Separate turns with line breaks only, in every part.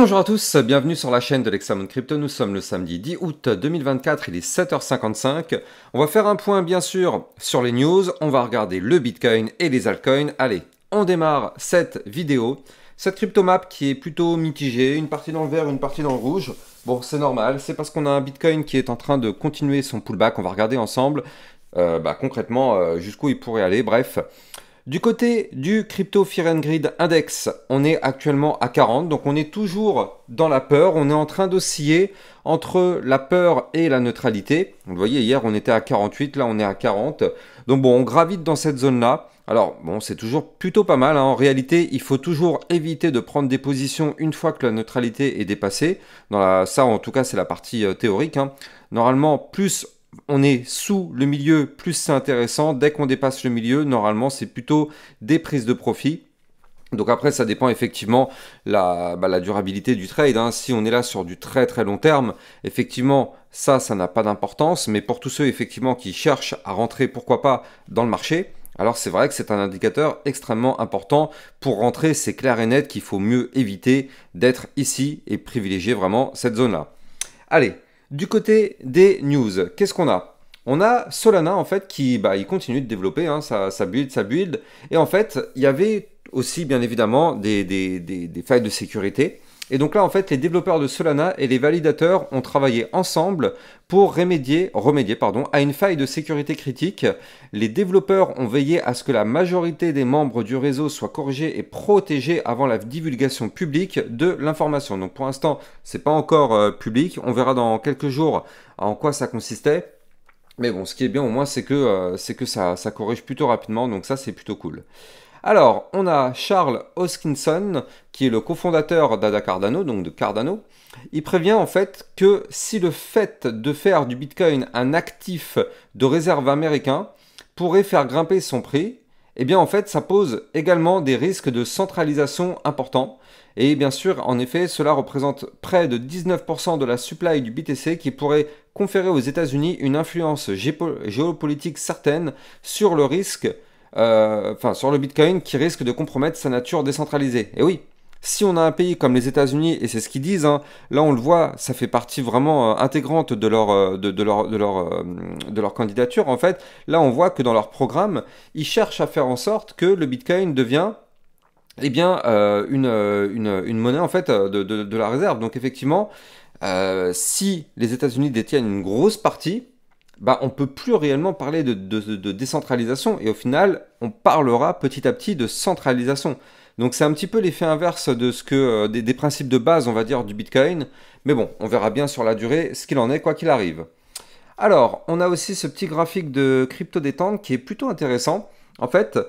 Bonjour à tous, bienvenue sur la chaîne de l'Hexamone Crypto. Nous sommes le samedi 10 août 2024, il est 7h55. On va faire un point bien sûr sur les news, on va regarder le Bitcoin et les altcoins. Allez, on démarre cette vidéo. Cette crypto map qui est plutôt mitigée, une partie dans le vert, une partie dans le rouge. Bon, c'est normal, c'est parce qu'on a un Bitcoin qui est en train de continuer son pullback. On va regarder ensemble concrètement jusqu'où il pourrait aller, bref. Du côté du Crypto Fear and Greed Index, on est actuellement à 40, donc on est toujours dans la peur, on est en train d'osciller entre la peur et la neutralité. Vous voyez, hier on était à 48, là on est à 40, donc bon, on gravite dans cette zone-là. Alors bon, c'est toujours plutôt pas mal, hein. En réalité, il faut toujours éviter de prendre des positions une fois que la neutralité est dépassée. Ça en tout cas c'est la partie théorique, hein. Normalement, plus on est sous le milieu, plus c'est intéressant. Dès qu'on dépasse le milieu, normalement, c'est plutôt des prises de profit. Donc après, ça dépend effectivement la durabilité du trade, hein. Si on est là sur du très très long terme, effectivement, ça n'a pas d'importance. Mais pour tous ceux effectivement qui cherchent à rentrer, pourquoi pas, dans le marché, alors c'est vrai que c'est un indicateur extrêmement important. Pour rentrer, c'est clair et net qu'il faut mieux éviter d'être ici et privilégier vraiment cette zone-là. Allez. Du côté des news, qu'est-ce qu'on a? On a Solana en fait qui il continue de développer, hein, ça build. Et en fait, il y avait aussi bien évidemment des failles de sécurité. Et donc là, en fait, les développeurs de Solana et les validateurs ont travaillé ensemble pour remédier à une faille de sécurité critique. Les développeurs ont veillé à ce que la majorité des membres du réseau soient corrigés et protégés avant la divulgation publique de l'information. Donc pour l'instant, c'est pas encore public. On verra dans quelques jours en quoi ça consistait. Mais bon, ce qui est bien au moins, c'est que ça corrige plutôt rapidement. Donc ça, c'est plutôt cool. Alors, on a Charles Hoskinson, qui est le cofondateur d'Ada Cardano, donc de Cardano. Il prévient en fait que si le fait de faire du Bitcoin un actif de réserve américain pourrait faire grimper son prix, eh bien en fait ça pose également des risques de centralisation importants. Et bien sûr, en effet, cela représente près de 19% de la supply du BTC qui pourrait conférer aux États-Unis une influence géopolitique certaine sur le risque sur le Bitcoin qui risque de compromettre sa nature décentralisée. Et oui, si on a un pays comme les États-Unis, et c'est ce qu'ils disent, hein, là on le voit, ça fait partie vraiment intégrante de leur candidature. En fait, là on voit que dans leur programme, ils cherchent à faire en sorte que le Bitcoin devient une monnaie en fait de la réserve. Donc effectivement, si les États-Unis détiennent une grosse partie, on ne peut plus réellement parler de décentralisation et au final, on parlera petit à petit de centralisation. Donc c'est un petit peu l'effet inverse de ce que des principes de base, on va dire, du Bitcoin. Mais bon, on verra bien sur la durée ce qu'il en est, quoi qu'il arrive. Alors, on a aussi ce petit graphique de crypto détente qui est plutôt intéressant. En fait,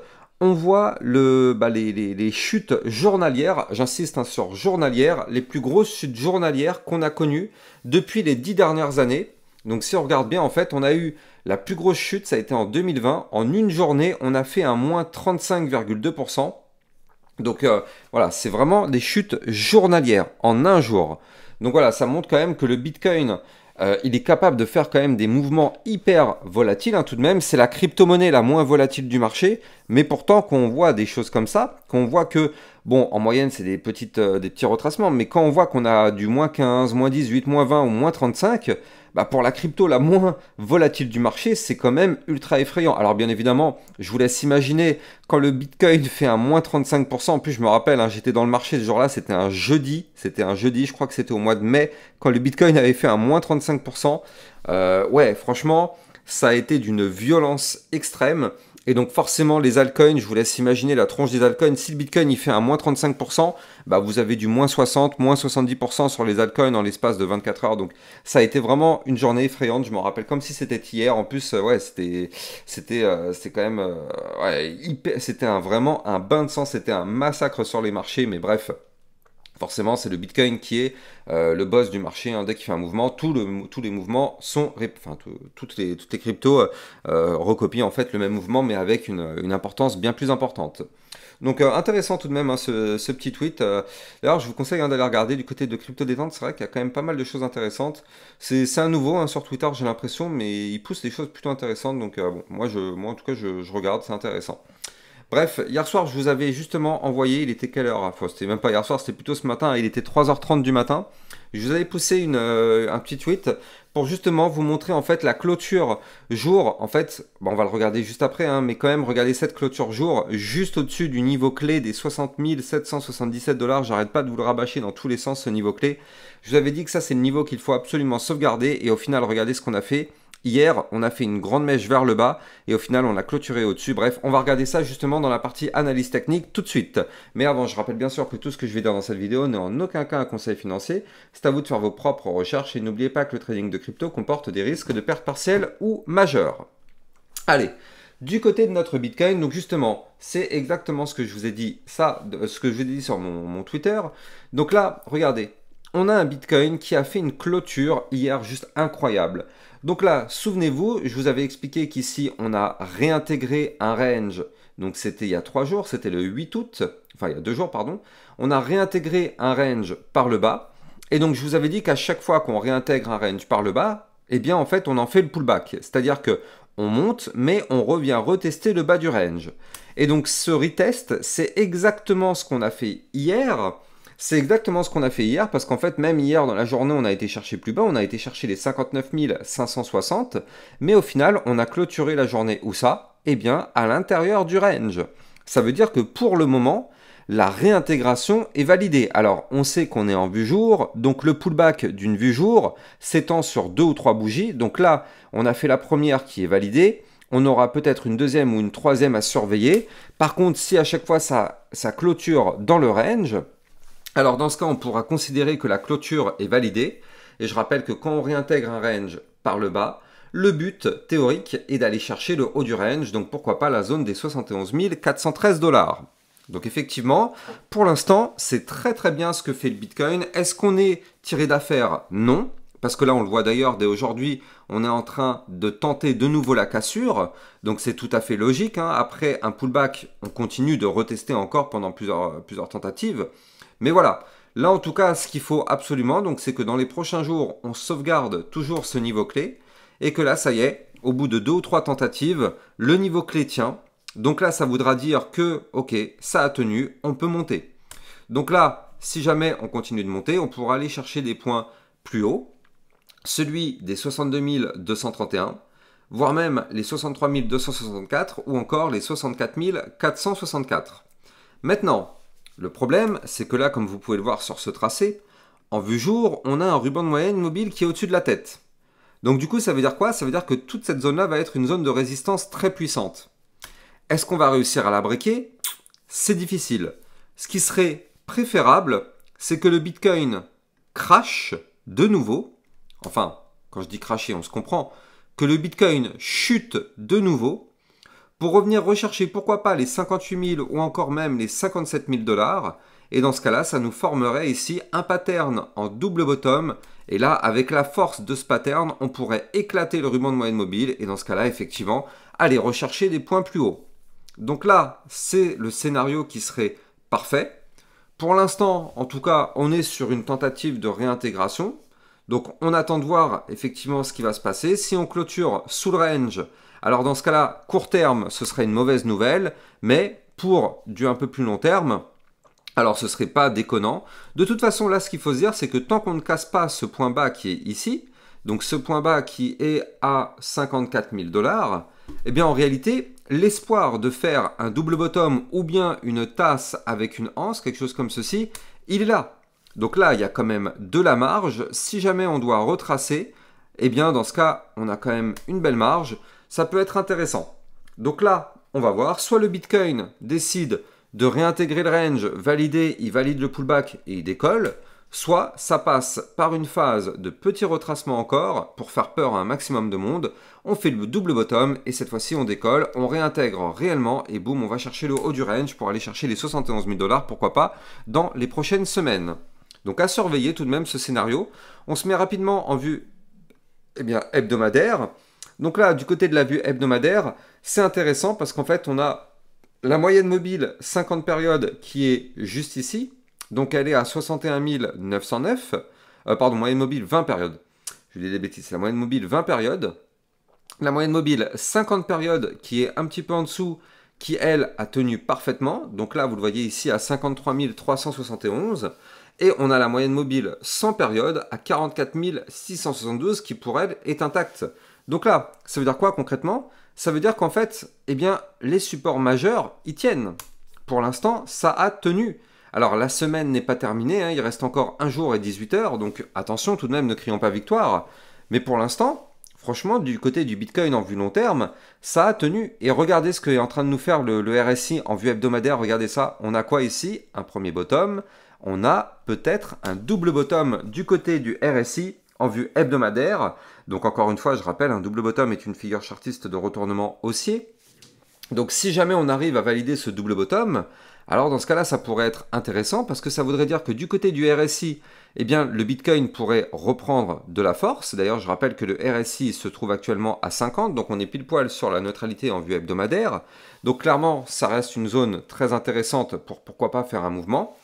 on voit les chutes journalières, j'insiste hein, sur journalières, les plus grosses chutes journalières qu'on a connues depuis les 10 dernières années. Donc si on regarde bien, en fait, on a eu la plus grosse chute, ça a été en 2020. En une journée, on a fait un moins 35,2%. Donc voilà, c'est vraiment des chutes journalières en un jour. Donc voilà, ça montre quand même que le Bitcoin, il est capable de faire quand même des mouvements hyper volatiles, hein, tout de même. C'est la crypto-monnaie la moins volatile du marché. Mais pourtant, quand on voit des choses comme ça, quand on voit que, bon, en moyenne, c'est des petits retracements, mais quand on voit qu'on a du moins 15, moins 18, moins 20 ou moins 35, pour la crypto la moins volatile du marché, c'est quand même ultra effrayant. Alors bien évidemment, je vous laisse imaginer quand le Bitcoin fait un moins 35%. En plus, je me rappelle, hein, j'étais dans le marché ce jour-là, c'était un jeudi, je crois que c'était au mois de mai, quand le Bitcoin avait fait un moins 35%. Ouais, franchement, ça a été d'une violence extrême. Et donc forcément les altcoins, je vous laisse imaginer la tronche des altcoins. Si le Bitcoin il fait un moins 35%, vous avez du moins 60, moins 70% sur les altcoins en l'espace de 24 heures. Donc ça a été vraiment une journée effrayante. Je m'en rappelle comme si c'était hier. En plus, ouais, c'était quand même, c'était vraiment un bain de sang. C'était un massacre sur les marchés. Mais bref. Forcément, c'est le Bitcoin qui est le boss du marché, hein. Dès qu'il fait un mouvement, tous les mouvements sont, toutes les cryptos recopient en fait le même mouvement, mais avec une importance bien plus importante. Donc intéressant tout de même hein, ce petit tweet. D'ailleurs, je vous conseille hein, d'aller regarder du côté de Crypto Détente. C'est vrai qu'il y a quand même pas mal de choses intéressantes. C'est un nouveau hein, sur Twitter, j'ai l'impression, mais il pousse des choses plutôt intéressantes. Donc bon, moi en tout cas, je regarde, c'est intéressant. Bref, hier soir, je vous avais justement envoyé, il était quelle heure? Enfin, c'était même pas hier soir, c'était plutôt ce matin, il était 3h30 du matin. Je vous avais poussé un petit tweet pour justement vous montrer en fait la clôture jour. En fait, bon, on va le regarder juste après, hein, mais quand même, regardez cette clôture jour juste au-dessus du niveau clé des 60 777 $. J'arrête pas de vous le rabâcher dans tous les sens, ce niveau clé. Je vous avais dit que ça, c'est le niveau qu'il faut absolument sauvegarder. Et au final, regardez ce qu'on a fait. Hier, on a fait une grande mèche vers le bas et au final, on a clôturé au-dessus. Bref, on va regarder ça justement dans la partie analyse technique tout de suite. Mais avant, je rappelle bien sûr que tout ce que je vais dire dans cette vidéo n'est en aucun cas un conseil financier. C'est à vous de faire vos propres recherches et n'oubliez pas que le trading de crypto comporte des risques de perte partielle ou majeure. Allez, du côté de notre Bitcoin, donc justement, c'est exactement ce que je vous ai dit, ce que je vous ai dit sur mon Twitter. Donc là, regardez, on a un Bitcoin qui a fait une clôture hier juste incroyable. Donc là, souvenez-vous, je vous avais expliqué qu'ici, on a réintégré un range. Donc c'était il y a 3 jours, c'était le 8 août, enfin il y a 2 jours, pardon. On a réintégré un range par le bas. Et donc je vous avais dit qu'à chaque fois qu'on réintègre un range par le bas, eh bien en fait on en fait le pullback. C'est-à-dire que on monte, mais on revient retester le bas du range. Et donc ce retest, c'est exactement ce qu'on a fait hier. C'est exactement ce qu'on a fait hier, parce qu'en fait, même hier dans la journée, on a été chercher plus bas, on a été chercher les 59 560, mais au final, on a clôturé la journée où ça? Eh bien, à l'intérieur du range. Ça veut dire que pour le moment, la réintégration est validée. Alors, on sait qu'on est en vue jour, donc le pullback d'une vue jour s'étend sur 2 ou 3 bougies. Donc là, on a fait la première qui est validée. On aura peut-être une deuxième ou une troisième à surveiller. Par contre, si à chaque fois ça clôture dans le range, alors dans ce cas, on pourra considérer que la clôture est validée. Et je rappelle que quand on réintègre un range par le bas, le but théorique est d'aller chercher le haut du range, donc pourquoi pas la zone des 71 413 $. Donc effectivement, pour l'instant, c'est très très bien ce que fait le Bitcoin. Est-ce qu'on est tiré d'affaire? Non. Parce que là, on le voit d'ailleurs, dès aujourd'hui, on est en train de tenter de nouveau la cassure. Donc c'est tout à fait logique, hein. Après un pullback, on continue de retester encore pendant plusieurs tentatives. Mais voilà, là en tout cas, ce qu'il faut absolument, donc c'est que dans les prochains jours, on sauvegarde toujours ce niveau clé. Et que là, ça y est, au bout de 2 ou 3 tentatives, le niveau clé tient. Donc là, ça voudra dire que, ok, ça a tenu, on peut monter. Donc là, si jamais on continue de monter, on pourra aller chercher des points plus hauts. Celui des 62 231, voire même les 63 264 ou encore les 64 464. Maintenant, le problème, c'est que là, comme vous pouvez le voir sur ce tracé, en vue jour, on a un ruban de moyenne mobile qui est au-dessus de la tête. Donc du coup, ça veut dire quoi? Ça veut dire que toute cette zone-là va être une zone de résistance très puissante. Est-ce qu'on va réussir à la breaker? C'est difficile. Ce qui serait préférable, c'est que le Bitcoin crache de nouveau. Enfin, quand je dis cracher, on se comprend. Que le Bitcoin chute de nouveau pour revenir rechercher, pourquoi pas, les 58 000 ou encore même les 57 000 $. Et dans ce cas-là, ça nous formerait ici un pattern en double bottom. Et là, avec la force de ce pattern, on pourrait éclater le ruban de moyenne mobile. Et dans ce cas-là, effectivement, aller rechercher des points plus hauts. Donc là, c'est le scénario qui serait parfait. Pour l'instant, en tout cas, on est sur une tentative de réintégration. Donc on attend de voir effectivement ce qui va se passer. Si on clôture sous le range, alors dans ce cas-là, court terme, ce serait une mauvaise nouvelle. Mais pour du un peu plus long terme, alors ce serait pas déconnant. De toute façon, là, ce qu'il faut se dire, c'est que tant qu'on ne casse pas ce point bas qui est ici, donc ce point bas qui est à 54 000 $, eh bien en réalité, l'espoir de faire un double bottom ou bien une tasse avec une anse, quelque chose comme ceci, il est là. Donc là, il y a quand même de la marge. Si jamais on doit retracer, eh bien dans ce cas, on a quand même une belle marge. Ça peut être intéressant. Donc là, on va voir. Soit le Bitcoin décide de réintégrer le range, valider, il valide le pullback et il décolle. Soit ça passe par une phase de petit retracement encore pour faire peur à un maximum de monde. On fait le double bottom et cette fois-ci on décolle, on réintègre réellement et boum, on va chercher le haut du range pour aller chercher les 71 000 $, pourquoi pas, dans les prochaines semaines. Donc à surveiller tout de même ce scénario. On se met rapidement en vue hebdomadaire. Donc là, du côté de la vue hebdomadaire, c'est intéressant parce qu'en fait, on a la moyenne mobile 50 périodes qui est juste ici. Donc elle est à 61 909. Pardon, moyenne mobile 20 périodes. Je dis des bêtises, c'est la moyenne mobile 20 périodes. La moyenne mobile 50 périodes qui est un petit peu en dessous, qui, elle, a tenu parfaitement. Donc là, vous le voyez ici à 53 371. Et on a la moyenne mobile sans période à 44 672 qui, pour elle, est intacte. Donc là, ça veut dire quoi concrètement? Ça veut dire qu'en fait, eh bien, les supports majeurs y tiennent. Pour l'instant, ça a tenu. Alors, la semaine n'est pas terminée, hein, il reste encore 1 jour et 18 heures. Donc, attention, tout de même, ne crions pas victoire. Mais pour l'instant, franchement, du côté du Bitcoin en vue long terme, ça a tenu. Et regardez ce qu'est en train de nous faire le RSI en vue hebdomadaire. Regardez ça. On a quoi ici? Un premier bottom. On a peut-être un double bottom du côté du RSI en vue hebdomadaire. Donc encore une fois, je rappelle, un double bottom est une figure chartiste de retournement haussier. Donc si jamais on arrive à valider ce double bottom, alors dans ce cas-là, ça pourrait être intéressant parce que ça voudrait dire que du côté du RSI, eh bien, le Bitcoin pourrait reprendre de la force. D'ailleurs, je rappelle que le RSI se trouve actuellement à 50, donc on est pile poil sur la neutralité en vue hebdomadaire. Donc clairement, ça reste une zone très intéressante pour pourquoi pas faire un mouvement.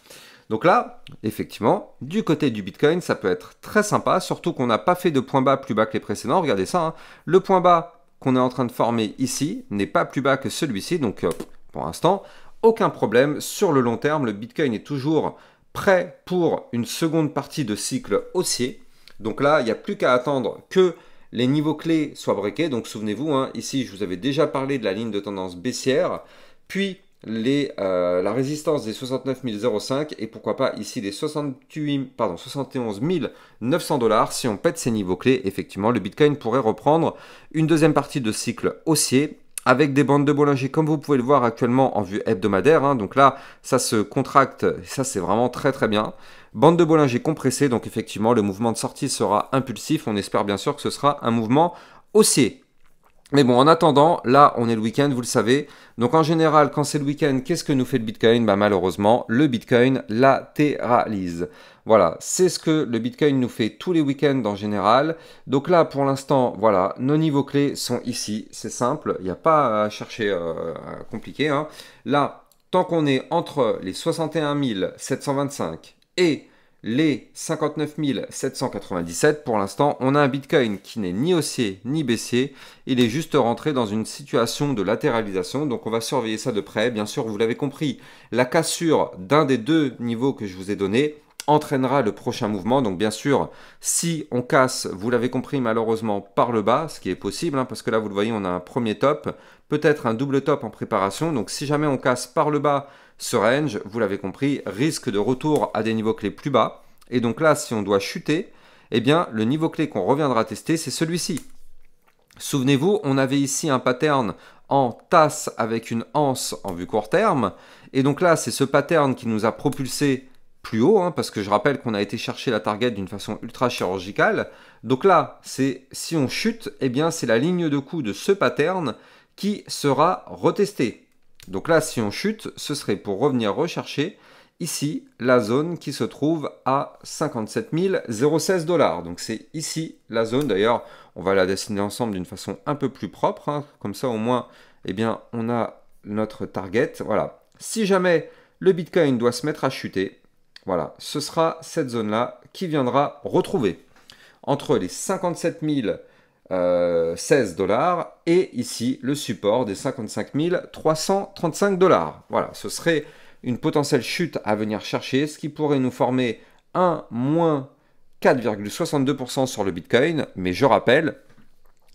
Donc là, effectivement, du côté du Bitcoin, ça peut être très sympa, surtout qu'on n'a pas fait de point bas plus bas que les précédents. Regardez ça, hein. Le point bas qu'on est en train de former ici n'est pas plus bas que celui-ci. Donc pour l'instant, aucun problème. Sur le long terme, le Bitcoin est toujours prêt pour une seconde partie de cycle haussier. Donc là, il n'y a plus qu'à attendre que les niveaux clés soient breakés. Donc souvenez-vous, hein, ici, je vous avais déjà parlé de la ligne de tendance baissière. Puis la résistance des 69 005 et pourquoi pas ici les 71 900 $. Si on pète ces niveaux clés, effectivement, le Bitcoin pourrait reprendre une deuxième partie de cycle haussier avec des bandes de Bollinger comme vous pouvez le voir actuellement en vue hebdomadaire. Hein. Donc là, ça se contracte, ça c'est vraiment très très bien. Bande de Bollinger compressée, donc effectivement, le mouvement de sortie sera impulsif. On espère bien sûr que ce sera un mouvement haussier. Mais bon, en attendant, là, on est le week-end, vous le savez. Donc en général, quand c'est le week-end, qu'est-ce que nous fait le Bitcoin? Bah, malheureusement, le Bitcoin latéralise. Voilà, c'est ce que le Bitcoin nous fait tous les week-ends en général. Donc là, pour l'instant, voilà, nos niveaux clés sont ici. C'est simple, il n'y a pas à chercher compliqué. Hein. Là, tant qu'on est entre les 61 725 et les 59 797, pour l'instant, on a un Bitcoin qui n'est ni haussier ni baissier. Il est juste rentré dans une situation de latéralisation. Donc, on va surveiller ça de près. Bien sûr, vous l'avez compris, la cassure d'un des deux niveaux que je vous ai donnés entraînera le prochain mouvement. Donc, bien sûr, si on casse, vous l'avez compris, malheureusement, par le bas, ce qui est possible, hein, parce que là, vous le voyez, on a un premier top, peut-être un double top en préparation. Donc, si jamais on casse par le bas, ce range, vous l'avez compris, risque de retour à des niveaux clés plus bas. Et donc là, si on doit chuter, eh bien, le niveau clé qu'on reviendra tester, c'est celui-ci. Souvenez-vous, on avait ici un pattern en tasse avec une anse en vue court terme. Et donc là, c'est ce pattern qui nous a propulsé plus haut, hein, parce que je rappelle qu'on a été chercher la target d'une façon ultra chirurgicale. Donc là, c'est si on chute, eh bien, c'est la ligne de coup de ce pattern qui sera retestée. Donc là, si on chute, ce serait pour revenir rechercher ici la zone qui se trouve à 57 016 $. Donc c'est ici la zone. D'ailleurs, on va la dessiner ensemble d'une façon un peu plus propre. Hein. Comme ça, au moins, eh bien, on a notre target. Voilà. Si jamais le Bitcoin doit se mettre à chuter, voilà, ce sera cette zone-là qui viendra retrouver entre les 57 016 $ et ici le support des 55 335 $. Voilà, ce serait une potentielle chute à venir chercher, ce qui pourrait nous former un moins 4,62% sur le Bitcoin. Mais je rappelle,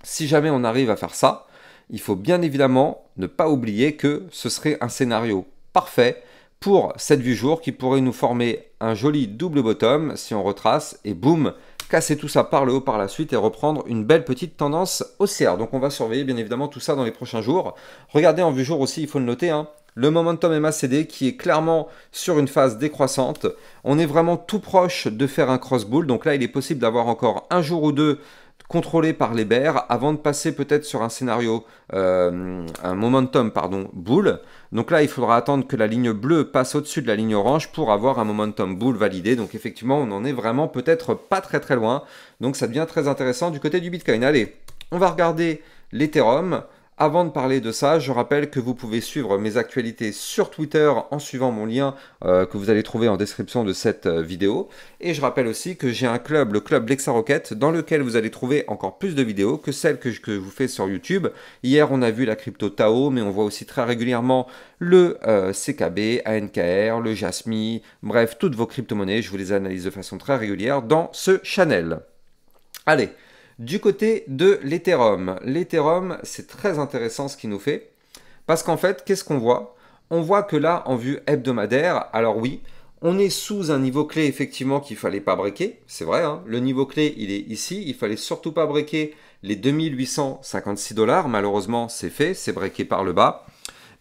si jamais on arrive à faire ça, il faut bien évidemment ne pas oublier que ce serait un scénario parfait pour cette vue jour qui pourrait nous former un joli double bottom si on retrace et boum, casser tout ça par le haut par la suite et reprendre une belle petite tendance haussière. Donc on va surveiller bien évidemment tout ça dans les prochains jours. Regardez en vue jour aussi, il faut le noter, hein, le momentum MACD qui est clairement sur une phase décroissante. On est vraiment tout proche de faire un cross bull. Donc là, il est possible d'avoir encore un jour ou deux contrôlé par les bears avant de passer peut-être sur un scénario, un momentum bull. Donc là, il faudra attendre que la ligne bleue passe au-dessus de la ligne orange pour avoir un momentum bull validé. Donc effectivement, on en est vraiment peut-être pas très très loin. Donc ça devient très intéressant du côté du Bitcoin. Allez, on va regarder l'Ethereum. Avant de parler de ça, je rappelle que vous pouvez suivre mes actualités sur Twitter en suivant mon lien que vous allez trouver en description de cette vidéo. Et je rappelle aussi que j'ai un club, le club Lexa Rocket, dans lequel vous allez trouver encore plus de vidéos que celles que je vous fais sur YouTube. Hier, on a vu la crypto Tao, mais on voit aussi très régulièrement le CKB, ANKR, le Jasmy, bref, toutes vos crypto-monnaies. Je vous les analyse de façon très régulière dans ce channel. Allez. Du côté de l'Ethereum, c'est très intéressant ce qu'il nous fait, parce qu'en fait, qu'est-ce qu'on voit? On voit que là, en vue hebdomadaire, alors oui, on est sous un niveau clé effectivement qu'il ne fallait pas breaker, c'est vrai, hein, le niveau clé il est ici, il ne fallait surtout pas breaker les 2856 $, malheureusement c'est fait, c'est breaké par le bas,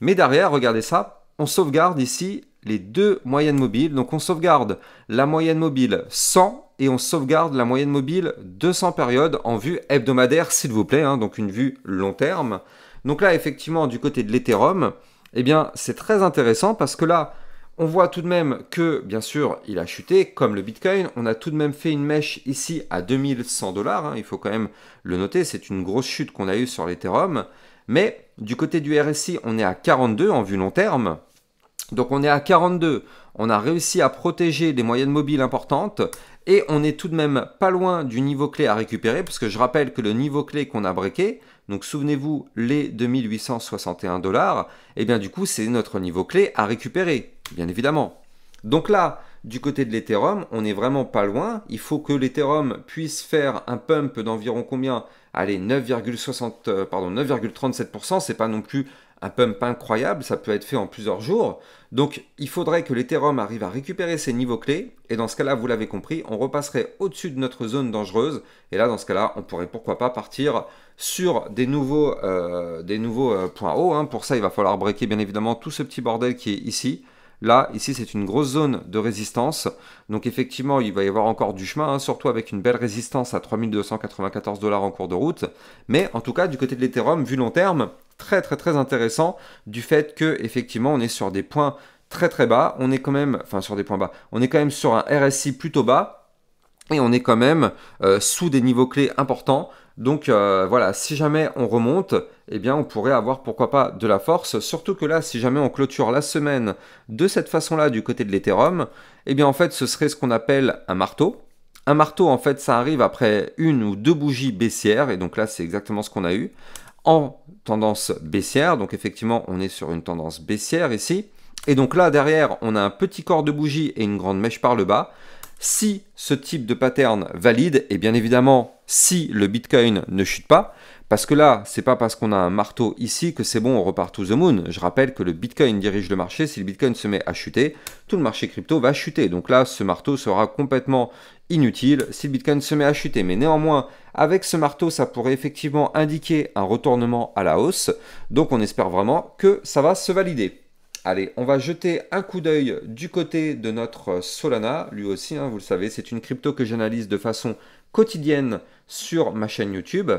mais derrière, regardez ça, on sauvegarde ici les deux moyennes mobiles, donc on sauvegarde la moyenne mobile 100 et on sauvegarde la moyenne mobile 200 périodes en vue hebdomadaire, s'il vous plaît, hein, donc une vue long terme. Donc là, effectivement, du côté de l'Ethereum, eh bien, c'est très intéressant parce que là, on voit tout de même que, bien sûr, il a chuté, comme le Bitcoin. On a tout de même fait une mèche ici à 2100 $, hein, il faut quand même le noter, c'est une grosse chute qu'on a eue sur l'Ethereum. Mais du côté du RSI, on est à 42 en vue long terme. Donc on est à 42, on a réussi à protéger des moyennes mobiles importantes et on est tout de même pas loin du niveau clé à récupérer parce que je rappelle que le niveau clé qu'on a breaké, donc souvenez-vous les 2861 $, et bien du coup c'est notre niveau clé à récupérer, bien évidemment. Donc là, du côté de l'Ethereum, on n'est vraiment pas loin. Il faut que l'Ethereum puisse faire un pump d'environ combien? Allez, 9,37%, c'est pas non plus un pump incroyable, ça peut être fait en plusieurs jours. Donc il faudrait que l'Ethereum arrive à récupérer ses niveaux clés, et dans ce cas-là, vous l'avez compris, on repasserait au-dessus de notre zone dangereuse, et là, dans ce cas-là, on pourrait pourquoi pas partir sur des nouveaux points hauts, hein. Pour ça, il va falloir breaker bien évidemment tout ce petit bordel qui est ici. Là, ici, c'est une grosse zone de résistance. Donc, effectivement, il va y avoir encore du chemin, hein, surtout avec une belle résistance à 3294 $ en cours de route. Mais en tout cas, du côté de l'Ethereum, vu long terme, très, très, très intéressant du fait que, effectivement, on est sur des points très, très bas. On est quand même, enfin, sur des points bas. On est quand même sur un RSI plutôt bas. Et on est quand même sous des niveaux clés importants. Donc voilà, si jamais on remonte, eh bien on pourrait avoir pourquoi pas de la force. Surtout que là, si jamais on clôture la semaine de cette façon-là du côté de l'Ethereum, eh bien en fait ce serait ce qu'on appelle un marteau. Un marteau, en fait, ça arrive après une ou deux bougies baissières. Et donc là, c'est exactement ce qu'on a eu en tendance baissière. Donc effectivement, on est sur une tendance baissière ici. Et donc là, derrière, on a un petit corps de bougie et une grande mèche par le bas. Si ce type de pattern valide, et bien évidemment si le Bitcoin ne chute pas, parce que là, c'est pas parce qu'on a un marteau ici que c'est bon, on repart to the moon. Je rappelle que le Bitcoin dirige le marché. Si le Bitcoin se met à chuter, tout le marché crypto va chuter. Donc là, ce marteau sera complètement inutile si le Bitcoin se met à chuter. Mais néanmoins, avec ce marteau, ça pourrait effectivement indiquer un retournement à la hausse. Donc on espère vraiment que ça va se valider. Allez, on va jeter un coup d'œil du côté de notre Solana. Lui aussi, hein, vous le savez, c'est une crypto que j'analyse de façon quotidienne sur ma chaîne YouTube.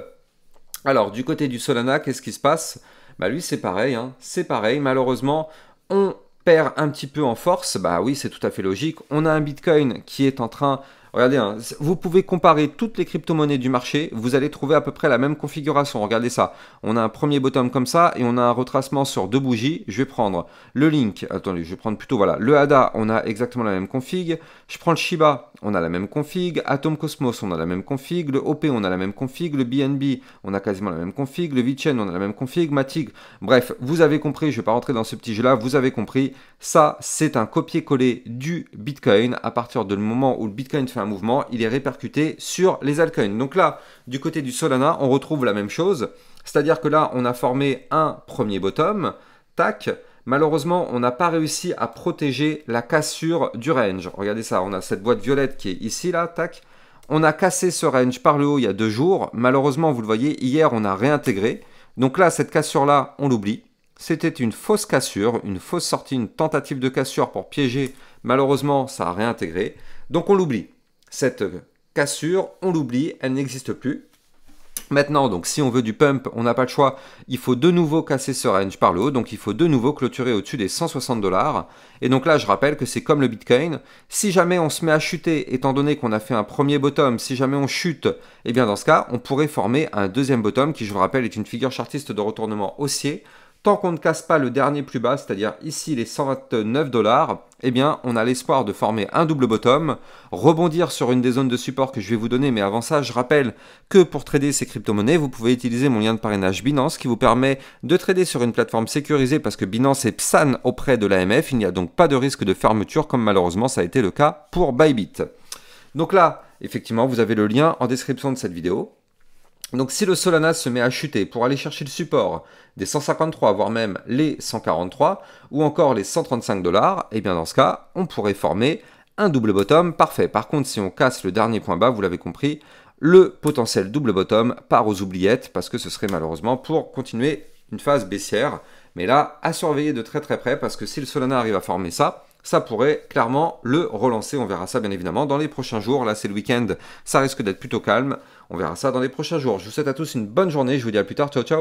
Alors, du côté du Solana, qu'est-ce qui se passe? Bah lui, c'est pareil, hein, c'est pareil. Malheureusement, on perd un petit peu en force. Bah oui, c'est tout à fait logique. On a un Bitcoin qui est en train... Regardez, hein, vous pouvez comparer toutes les crypto-monnaies du marché, vous allez trouver à peu près la même configuration. Regardez ça, on a un premier bottom comme ça et on a un retracement sur deux bougies. Je vais prendre le Link, attendez, je vais prendre plutôt, voilà, le ADA, on a exactement la même config. Je prends le Shiba, on a la même config. Atom Cosmos, on a la même config. Le OP, on a la même config. Le BNB, on a quasiment la même config. Le VeChain, on a la même config. Matic, bref, vous avez compris, je ne vais pas rentrer dans ce petit jeu-là, vous avez compris. Ça, c'est un copier-coller du Bitcoin. À partir du moment où le Bitcoin fait un mouvement, il est répercuté sur les altcoins. Donc là, du côté du Solana, on retrouve la même chose. C'est-à-dire que là, on a formé un premier bottom. Tac. Malheureusement, on n'a pas réussi à protéger la cassure du range. Regardez ça, on a cette boîte violette qui est ici, là, tac. On a cassé ce range par le haut il y a 2 jours. Malheureusement, vous le voyez, hier, on a réintégré. Donc là, cette cassure-là, on l'oublie. C'était une fausse cassure, une fausse sortie, une tentative de cassure pour piéger. Malheureusement, ça a réintégré. Donc on l'oublie. Cette cassure, on l'oublie, elle n'existe plus. Maintenant, donc si on veut du pump, on n'a pas le choix, il faut de nouveau casser ce range par le haut, donc il faut de nouveau clôturer au-dessus des 160 $. Et donc là, je rappelle que c'est comme le Bitcoin, si jamais on se met à chuter, étant donné qu'on a fait un premier bottom, si jamais on chute, eh bien dans ce cas, on pourrait former un deuxième bottom, qui je vous rappelle est une figure chartiste de retournement haussier. Tant qu'on ne casse pas le dernier plus bas, c'est-à-dire ici les 129 $, eh bien on a l'espoir de former un double bottom, rebondir sur une des zones de support que je vais vous donner, mais avant ça, je rappelle que pour trader ces crypto-monnaies, vous pouvez utiliser mon lien de parrainage Binance qui vous permet de trader sur une plateforme sécurisée parce que Binance est PSAN auprès de l'AMF, il n'y a donc pas de risque de fermeture comme malheureusement ça a été le cas pour Bybit. Donc là, effectivement, vous avez le lien en description de cette vidéo. Donc si le Solana se met à chuter pour aller chercher le support des 153, voire même les 143, ou encore les 135 $, et bien dans ce cas, on pourrait former un double bottom parfait. Par contre, si on casse le dernier point bas, vous l'avez compris, le potentiel double bottom part aux oubliettes, parce que ce serait malheureusement pour continuer une phase baissière. Mais là, à surveiller de très très près, parce que si le Solana arrive à former ça, ça pourrait clairement le relancer. On verra ça bien évidemment dans les prochains jours. Là, c'est le week-end, ça risque d'être plutôt calme. On verra ça dans les prochains jours. Je vous souhaite à tous une bonne journée. Je vous dis à plus tard. Ciao, ciao.